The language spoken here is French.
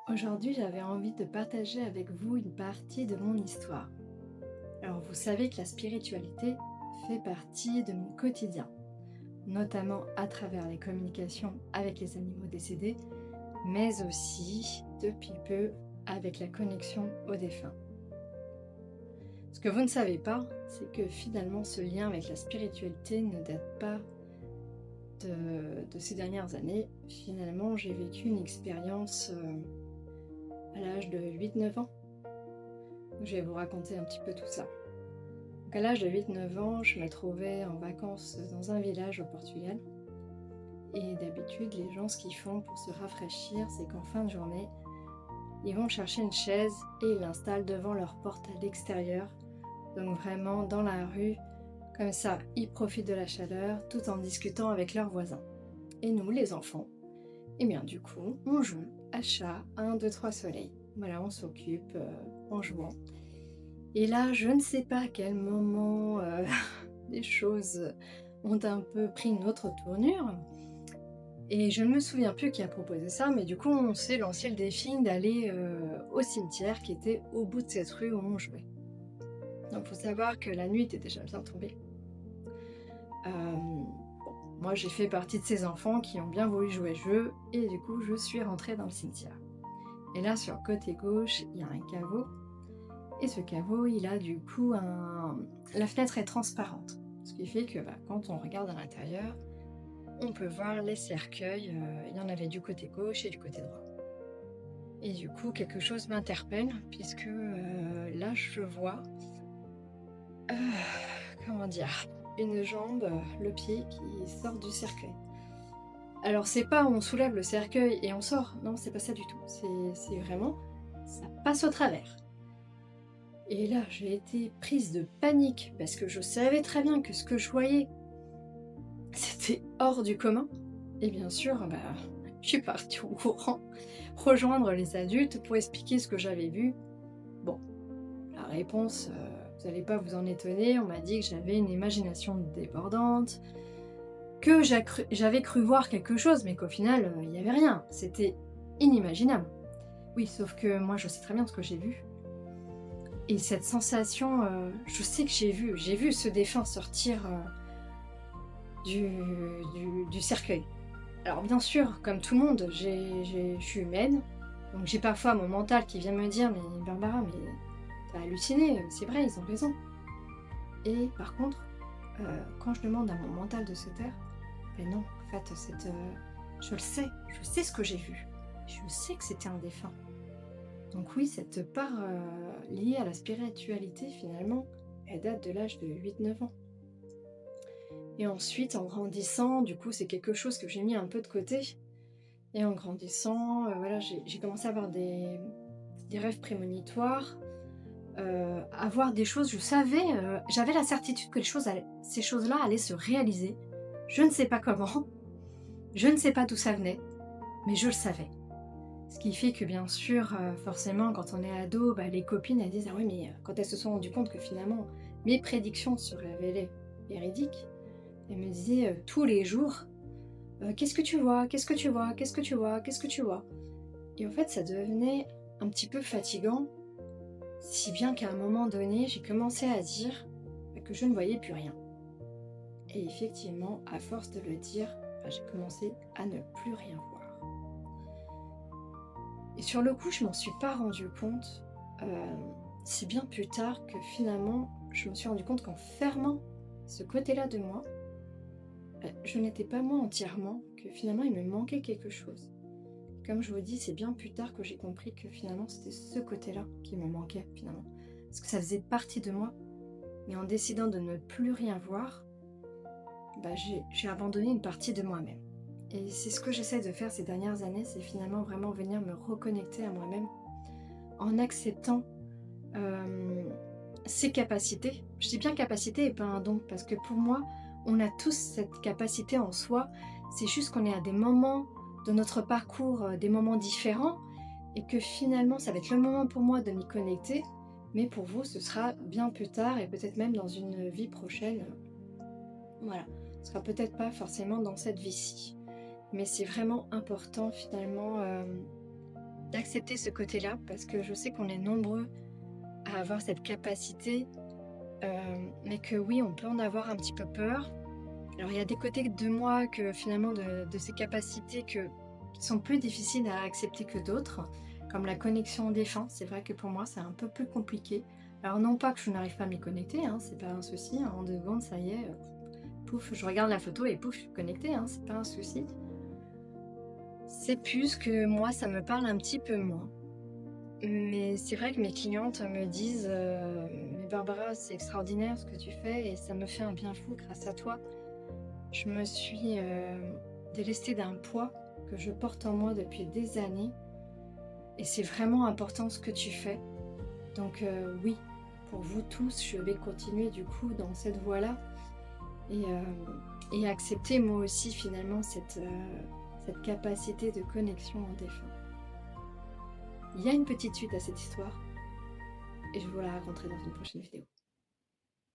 Aujourd'hui, j'avais envie de partager avec vous une partie de mon histoire. Alors, vous savez que la spiritualité fait partie de mon quotidien, notamment à travers les communications avec les animaux décédés, mais aussi, depuis peu, avec la connexion aux défunts. Ce que vous ne savez pas, c'est que finalement, ce lien avec la spiritualité ne date pas de ces dernières années. Finalement, j'ai vécu une expérience à l'âge de 8-9 ans. Je vais vous raconter un petit peu tout ça. Donc à l'âge de 8-9 ans, je me trouvais en vacances dans un village au Portugal. Et d'habitude, les gens, ce qu'ils font pour se rafraîchir, c'est qu'en fin de journée, ils vont chercher une chaise et ils l'installent devant leur porte à l'extérieur. Donc vraiment dans la rue, comme ça, ils profitent de la chaleur tout en discutant avec leurs voisins. Et nous, les enfants, eh bien du coup, on joue à chat 1, 2, 3 soleil. Voilà, on s'occupe en jouant. Et là, je ne sais pas à quel moment les choses ont un peu pris une autre tournure. Et je ne me souviens plus qui a proposé ça, mais du coup, on s'est lancé le défi d'aller au cimetière qui était au bout de cette rue où on jouait. Donc, il faut savoir que la nuit était déjà bien tombée. Bon, moi, j'ai fait partie de ces enfants qui ont bien voulu jouer le jeu, et du coup, je suis rentrée dans le cimetière. Et là, sur le côté gauche, il y a un caveau. Et ce caveau, il a du coup la fenêtre est transparente. Ce qui fait que quand on regarde à l'intérieur, on peut voir les cercueils. Il y en avait du côté gauche et du côté droit. Et du coup, quelque chose m'interpelle, puisque là, je vois, euh, comment dire, une jambe, le pied qui sort du cercueil. Alors, c'est pas on soulève le cercueil et on sort. Non, c'est pas ça du tout. C'est vraiment, ça passe au travers. Et là, j'ai été prise de panique parce que je savais très bien que ce que je voyais, c'était hors du commun. Et bien sûr, je suis partie au courant rejoindre les adultes pour expliquer ce que j'avais vu. Bon, la réponse, vous n'allez pas vous en étonner, on m'a dit que j'avais une imagination débordante, que j'avais cru voir quelque chose, mais qu'au final, il n'y avait rien. C'était inimaginable. Oui, sauf que moi, je sais très bien ce que j'ai vu. Et cette sensation, je sais que j'ai vu ce défunt sortir du cercueil. Alors bien sûr, comme tout le monde, je suis humaine, donc j'ai parfois mon mental qui vient me dire «Mais Barbara, mais t'as halluciné, c'est vrai, ils ont raison». Et par contre, quand je demande à mon mental de se taire, ben non, en fait, je le sais, je sais ce que j'ai vu. Je sais que c'était un défunt. Donc oui, cette part liée à la spiritualité, finalement, elle date de l'âge de 8-9 ans. Et ensuite, en grandissant, du coup, c'est quelque chose que j'ai mis un peu de côté. Et en grandissant, voilà, j'ai commencé à avoir des rêves prémonitoires, à voir des choses, je savais, j'avais la certitude que ces choses-là allaient se réaliser. Je ne sais pas comment, je ne sais pas d'où ça venait, mais je le savais. Ce qui fait que bien sûr, forcément, quand on est ado, les copines, elles disent: «Ah oui, mais quand elles se sont rendues compte que finalement mes prédictions se révélaient véridiques, elles me disaient, tous les jours: «Qu'est-ce que tu vois? Qu'est-ce que tu vois? Qu'est-ce que tu vois? Qu'est-ce que tu vois?» Et en fait, ça devenait un petit peu fatigant, si bien qu'à un moment donné, j'ai commencé à dire que je ne voyais plus rien. Et effectivement, à force de le dire, j'ai commencé à ne plus rien voir. Et sur le coup, je m'en suis pas rendu compte. euh, c'est bien plus tard que finalement, je me suis rendu compte qu'en fermant ce côté-là de moi, je n'étais pas moi entièrement, que finalement il me manquait quelque chose. Comme je vous dis, c'est bien plus tard que j'ai compris que finalement c'était ce côté-là qui me manquait finalement. Parce que ça faisait partie de moi, mais en décidant de ne plus rien voir, j'ai abandonné une partie de moi-même. Et c'est ce que j'essaie de faire ces dernières années, c'est finalement vraiment venir me reconnecter à moi-même en acceptant ses capacités. Je dis bien capacité et pas un don, parce que pour moi, on a tous cette capacité en soi, c'est juste qu'on est à des moments de notre parcours, des moments différents, et que finalement, ça va être le moment pour moi de m'y connecter, mais pour vous, ce sera bien plus tard, et peut-être même dans une vie prochaine. Voilà, ce sera peut-être pas forcément dans cette vie-ci. Mais c'est vraiment important finalement d'accepter ce côté-là parce que je sais qu'on est nombreux à avoir cette capacité, mais que oui, on peut en avoir un petit peu peur. Alors il y a des côtés de moi que finalement de ces capacités qui sont plus difficiles à accepter que d'autres, comme la connexion au défunt. C'est vrai que pour moi, c'est un peu plus compliqué. Alors non pas que je n'arrive pas à m'y connecter, hein, c'est pas un souci, hein, en 2 secondes, ça y est, pouf, je regarde la photo et pouf, je suis connectée, hein, c'est pas un souci. C'est plus que moi, ça me parle un petit peu moins. Mais c'est vrai que mes clientes me disent, «Mais Barbara, c'est extraordinaire ce que tu fais et ça me fait un bien fou grâce à toi. Je me suis, délestée d'un poids que je porte en moi depuis des années et c'est vraiment important ce que tu fais. Donc oui, pour vous tous, je vais continuer du coup dans cette voie-là et accepter moi aussi finalement cette capacité de connexion en défunt». Il y a une petite suite à cette histoire et je vous la raconterai dans une prochaine vidéo.